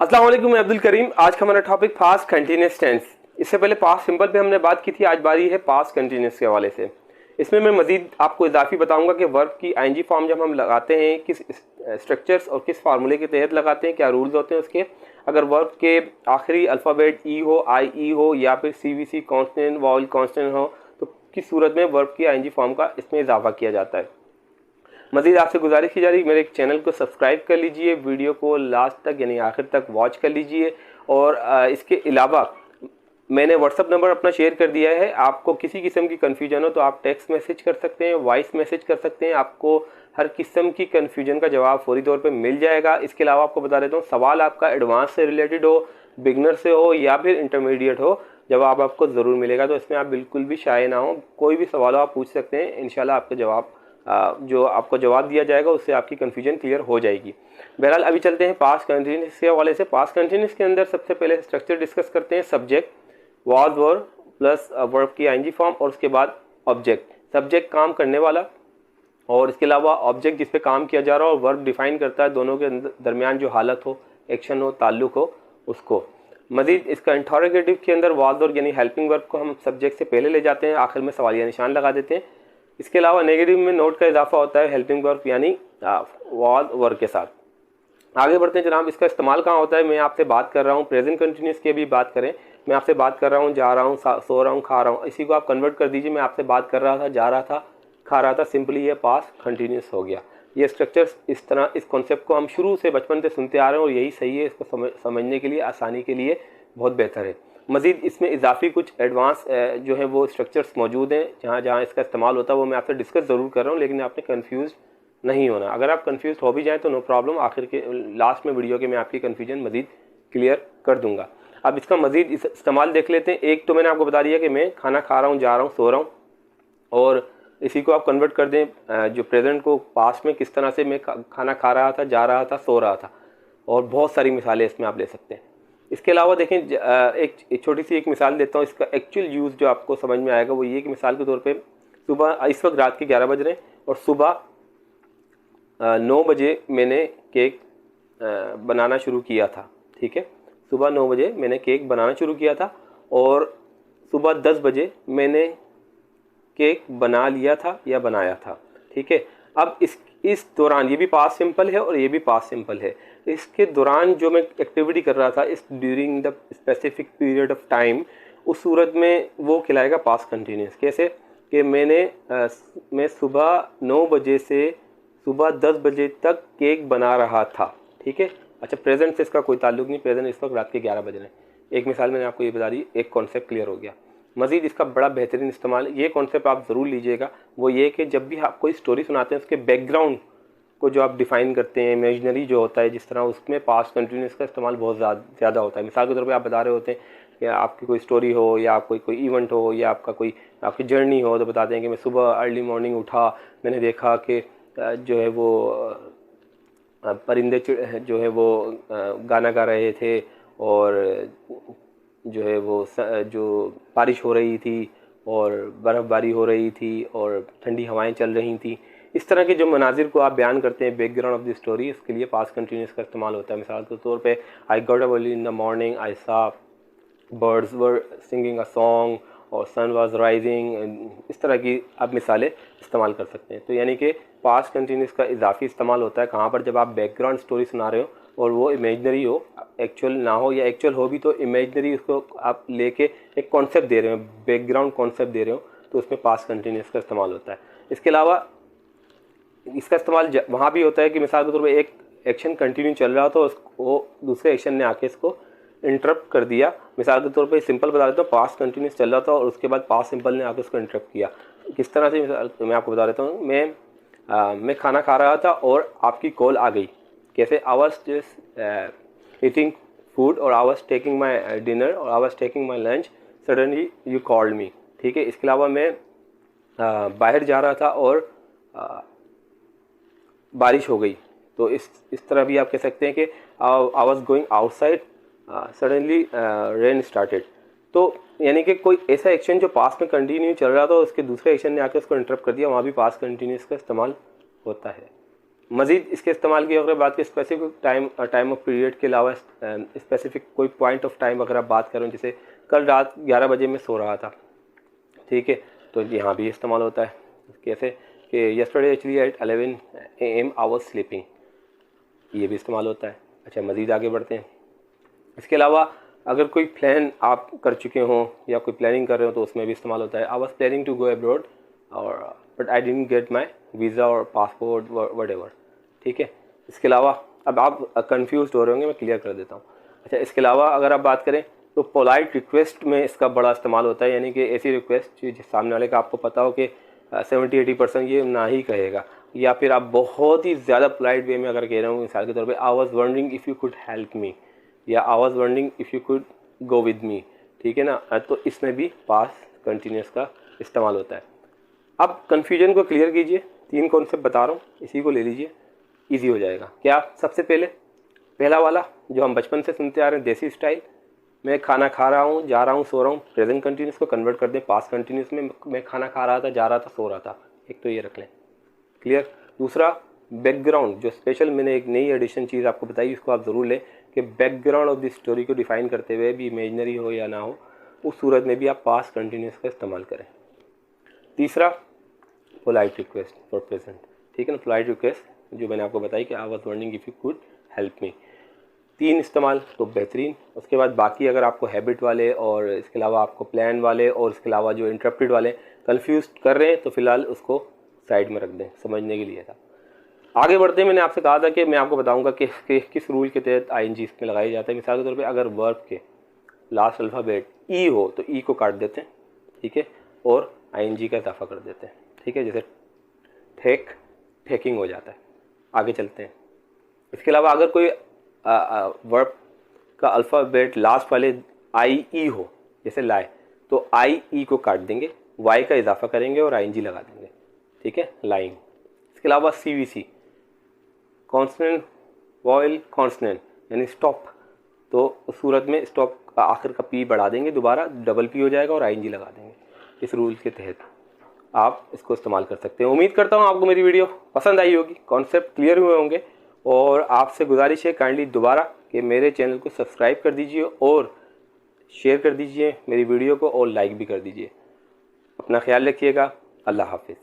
अस्सलाम वालेकुम, मैं अब्दुल करीम। आज का हमारा टॉपिक पास्ट कंटिन्यूस टेंस। इससे पहले पास्ट सिंपल पे हमने बात की थी, आज बारी है पास्ट कंटिन्यूस के हवाले से। इसमें मैं मजीद आपको इजाफी बताऊंगा कि वर्ब की आईएनजी फॉर्म जब हम लगाते हैं किस स्ट्रक्चर्स और किस फार्मूले के तहत लगाते हैं, क्या रूल्स होते हैं उसके। अगर वर्ब के आखिरी अल्फ़ाबेट ई हो, आई ई हो, या फिर सीवीसी कॉन्स्टेंट वावल कॉन्स्टेंट हो, तो किस सूरत में वर्ब की आईएनजी फॉर्म का इसमें इजाफा किया जाता है। मजीद आपसे गुजारिश की जा रही है मेरे चैनल को सब्सक्राइब कर लीजिए, वीडियो को लास्ट तक यानी आखिर तक वॉच कर लीजिए। और इसके अलावा मैंने व्हाट्सअप नंबर अपना शेयर कर दिया है। आपको किसी किस्म की कन्फ्यूजन हो तो आप टेक्स्ट मैसेज कर सकते हैं, वॉइस मैसेज कर सकते हैं। आपको हर किस्म की कन्फ्यूजन का जवाब फौरी तौर पे मिल जाएगा। इसके अलावा आपको बता देता हूँ, सवाल आपका एडवांस से रिलेटेड हो, बिगनर से हो या फिर इंटरमीडिएट हो, जवाब आपको ज़रूर मिलेगा। तो इसमें आप बिल्कुल भी शाये ना हो, कोई भी सवाल आप पूछ सकते हैं। इंशाल्लाह आपका जवाब जो आपको जवाब दिया जाएगा उससे आपकी कन्फ्यूजन क्लियर हो जाएगी। बहरहाल अभी चलते हैं पास्ट कंटिन्यूस के हवाले से। पास्ट कंटिन्यूस के अंदर सबसे पहले स्ट्रक्चर डिस्कस करते हैं। Subject, was were plus verb की आईएनजी फॉर्म, और उसके बाद ऑब्जेक्ट। सब्जेक्ट काम करने वाला, और इसके अलावा ऑब्जेक्ट जिस पे काम किया जा रहा हो, और वर्ब डिफाइन करता है दोनों के दरमियान जो हालत हो, एक्शन हो, ताल्लुक हो, उसको। मजीद इसका इंटरोगेटिव के अंदर वाज और यानी हेल्पिंग वर्ब को हम सब्जेक्ट से पहले ले जाते हैं, आखिर में सवालिया निशान लगा देते हैं। इसके अलावा नेगेटिव में नोट का इजाफा होता है हेल्पिंग वर्ब यानी वाज वर्ब के साथ। आगे बढ़ते हैं जनाब। इसका इस्तेमाल कहाँ होता है? मैं आपसे बात कर रहा हूँ, प्रेजेंट कंटिन्यूस की भी बात करें, मैं आपसे बात कर रहा हूँ, जा रहा हूँ, सो रहा हूँ, खा रहा हूँ, इसी को आप कन्वर्ट कर दीजिए। मैं आपसे बात कर रहा था, जा रहा था, खा रहा था, सिंपली ये पास्ट कंटिन्यूस हो गया। ये स्ट्रक्चर्स इस तरह, इस कॉन्सेप्ट को हम शुरू से बचपन से सुनते आ रहे हैं और यही सही है। इसको समझने के लिए, आसानी के लिए बहुत बेहतर है। मज़ीद इसमें इजाफी कुछ एडवांस जो है वो स्ट्रक्चर्स मौजूद हैं जहाँ जहाँ इसका इस्तेमाल होता है, वो मैं आपसे डिस्कस ज़रूर कर रहा हूँ, लेकिन आपने कन्फ्यूज़ नहीं होना। अगर आप कंफ्यूज हो भी जाएं तो नो प्रॉब्लम, आखिर के लास्ट में वीडियो के मैं आपकी कन्फ्यूजन मजीद क्लियर कर दूंगा। अब इसका मजीद इस्तेमाल देख लेते हैं। एक तो मैंने आपको बता दिया कि मैं खाना खा रहा हूँ, जा रहा हूँ, सो रहा हूँ, और इसी को आप कन्वर्ट कर दें जो प्रेजेंट को पास्ट में, किस तरह से मैं खाना खा रहा था, जा रहा था, सो रहा था, और बहुत सारी मिसालें इसमें आप ले सकते हैं। इसके अलावा देखें, एक छोटी सी एक मिसाल देता हूँ। इसका एक्चुअल यूज़ जो आपको समझ में आएगा वो ये कि मिसाल के तौर पे सुबह, इस वक्त रात के 11 बज रहे हैं और सुबह 9 बजे मैंने केक बनाना शुरू किया था। ठीक है, सुबह 9 बजे मैंने केक बनाना शुरू किया था और सुबह 10 बजे मैंने केक बना लिया था या बनाया था। ठीक है, अब इस दौरान, ये भी पास्ट सिंपल है और ये भी पास्ट सिंपल है, इसके दौरान जो मैं एक्टिविटी कर रहा था, इस during the specific period of time, उस सूरत में वो खिलाएगा पास्ट कंटिन्यूस। कैसे कि मैं सुबह 9 बजे से सुबह 10 बजे तक केक बना रहा था। ठीक है, अच्छा, प्रेजेंट से इसका कोई ताल्लुक नहीं, प्रेजेंट इस वक्त रात के 11 बज रहे हैं। एक मिसाल मैंने आपको ये बता दी, एक कॉन्सेप्ट क्लियर हो गया। मज़ीद इसका बड़ा बेहतरीन इस्तेमाल, ये कॉन्सेप्ट आप ज़रूर लीजिएगा, वो ये कि जब भी आप कोई स्टोरी सुनाते हैं उसके बैकग्राउंड को जो आप डिफ़ाइन करते हैं, इमेजनरी जो होता है जिस तरह, उसमें पास्ट कंटिन्यूस का इस्तेमाल बहुत ज़्यादा होता है। मिसाल के तौर पे आप बता रहे होते हैं कि आपकी कोई स्टोरी हो या कोई इवेंट हो या आपकी जर्नी हो, तो बताते हैं कि मैं सुबह अर्ली मॉर्निंग उठा, मैंने देखा कि जो है वो परिंदे जो है वो गाना गा रहे थे, और जो है वो जो बारिश हो रही थी और बर्फ़बारी हो रही थी और ठंडी हवाएं चल रही थी। इस तरह के जो मनाजिर को आप बयान करते हैं, बैकग्राउंड ऑफ द स्टोरी, उसके लिए पास्ट कंटिन्यूस का इस्तेमाल होता है। मिसाल के तौर पे, I got up early in the morning, I saw birds were singing a song और सन वाज राइजिंग। इस तरह की आप मिसालें इस्तेमाल कर सकते हैं। तो यानी कि पास्ट कंटिन्यूस का इजाफी इस्तेमाल होता है कहाँ पर? जब आप बैकग्राउंड स्टोरी सुना रहे हो और वो इमेजनरी हो, एक्चुअल ना हो, या एक्चुअल हो भी तो इमेजनरी, उसको आप लेके एक कॉन्सेप्ट दे रहे हो, बैकग्राउंड कॉन्सेप्ट दे रहे हो, तो उसमें पास्ट कंटिन्यूस का इस्तेमाल होता है। इसके अलावा इसका इस्तेमाल वहाँ भी होता है कि मिसाल के तौर पर एक एक्शन कंटिन्यू चल रहा हो तो वो दूसरे एक्शन ने आके इसको इंटरप्ट कर दिया। मिसाल के तौर पे सिंपल बता देता हूँ, पास्ट कंटिन्यूस चल रहा था और उसके बाद पास्ट सिंपल ने आके उसको इंटरप्ट किया। किस तरह से, मैं आपको बता देता हूँ। मैं खाना खा रहा था और आपकी कॉल आ गई। कैसे? I was just eating food और I was taking my dinner और I was taking my lunch, suddenly you called me. ठीक है, इसके अलावा मैं बाहर जा रहा था और बारिश हो गई। तो इस तरह भी आप कह सकते हैं कि I was going outside, suddenly rain started. तो यानी कि कोई ऐसा एक्शन जो पास्ट में कंटिन्यू चल रहा था, उसके दूसरे एक्शन ने आकर उसको इंटरप्ट कर दिया, वहाँ भी पास्ट कंटिन्यूस का इस्तेमाल होता है। मज़ीद इसके इस्तेमाल की अगर बात की स्पेसिफिक टाइम ऑफ पीरियड के अलावा स्पेसिफिक कोई पॉइंट ऑफ टाइम अगर आप बात करें, जैसे कल रात 11 बजे मैं सो रहा था, ठीक है, तो यहाँ भी इस्तेमाल होता है। कैसे कि yesterday actually eight 11 AM I was sleeping, ये भी इस्तेमाल होता है। अच्छा, मज़ीद आगे बढ़ते हैं। इसके अलावा अगर कोई प्लान आप कर चुके हों या कोई प्लानिंग कर रहे हो तो उसमें भी इस्तेमाल होता है। I was planning to go abroad और but I didn't get my visa और पासपोर्ट वटेवर, ठीक है। इसके अलावा अब आप कंफ्यूज हो रहे होंगे, मैं क्लियर कर देता हूँ। अच्छा, इसके अलावा अगर आप बात करें तो पोलाइट रिक्वेस्ट में इसका बड़ा इस्तेमाल होता है, यानी कि ऐसी रिक्वेस्ट जिस सामने वाले का आपको पता हो कि 70-80% ये ना ही कहेगा, या फिर आप बहुत ही ज़्यादा पोलाइट वे में अगर कह रहे हो, मिसाल के तौर पे I was wondering if you could help me या I was wondering if you could go with me, ठीक है ना, तो इसमें भी पास्ट कंटिन्यूस का इस्तेमाल होता है। अब कन्फ्यूजन को क्लियर कीजिए, 3 कॉन्सेप्ट बता रहा हूँ, इसी को ले लीजिए, ईजी हो जाएगा। क्या? सबसे पहला वाला जो हम बचपन से सुनते आ रहे हैं, देसी स्टाइल, मैं खाना खा रहा हूँ, जा रहा हूँ, सो रहा हूँ, प्रेजेंट कंटिन्यूस को कन्वर्ट कर दें पास्ट कंटिन्यूस में, मैं खाना खा रहा था, जा रहा था, सो रहा था। एक तो ये रख लें, क्लियर। दूसरा, बैकग्राउंड, जो स्पेशल मैंने एक नई एडिशन चीज़ आपको बताई, इसको आप ज़रूर लें कि बैकग्राउंड ऑफ द स्टोरी को डिफाइन करते हुए भी इमेजनरी हो या ना हो, उस सूरत में भी आप पास्ट कंटिन्यूस का इस्तेमाल करें। तीसरा, पोलाइट रिक्वेस्ट फॉर प्रेजेंट, ठीक है ना, पोलाइट रिक्वेस्ट जो मैंने आपको बताई कि आई was wondering if you could help मी। 3 इस्तेमाल तो बेहतरीन। उसके बाद बाकी अगर आपको हैबिट वाले और इसके अलावा आपको प्लान वाले और इसके अलावा जो इंटरप्टेड वाले कंफ्यूज कर रहे हैं तो फिलहाल उसको साइड में रख दें, समझने के लिए था। आगे बढ़ते हैं, मैंने आपसे कहा था कि मैं आपको बताऊंगा कि किस रूल के तहत ING इसमें लगाया जाता है। मिसाल के तौर पे अगर वर्ब के लास्ट अल्फ़ाबेट ई हो तो ई को काट देते हैं, ठीक है, और ING का इजाफा कर देते हैं, ठीक है, जैसे टेकिंग हो जाता है। आगे चलते हैं। इसके अलावा अगर कोई वर्ब का अल्फ़ाबेट लास्ट वाले IE हो, जैसे लाए, तो IE को काट देंगे, Y का इजाफा करेंगे और ING लगा देंगे, ठीक है, लाइंग। इसके अलावा CVC, कॉन्सनेंट वॉयल कॉन्सनेंट, यानी स्टॉप, तो उस सूरत में स्टॉप का आखिर का P बढ़ा देंगे, दोबारा डबल P हो जाएगा और ING लगा देंगे। इस रूल के तहत आप इसको इस्तेमाल कर सकते हैं। उम्मीद करता हूँ आपको मेरी वीडियो पसंद आई होगी, कॉन्सेप्ट क्लियर हुए होंगे, और आपसे गुजारिश है काइंडली दोबारा कि मेरे चैनल को सब्सक्राइब कर दीजिए और शेयर कर दीजिए मेरी वीडियो को, और लाइक भी कर दीजिए। अपना ख्याल रखिएगा। अल्लाह हाफिज़।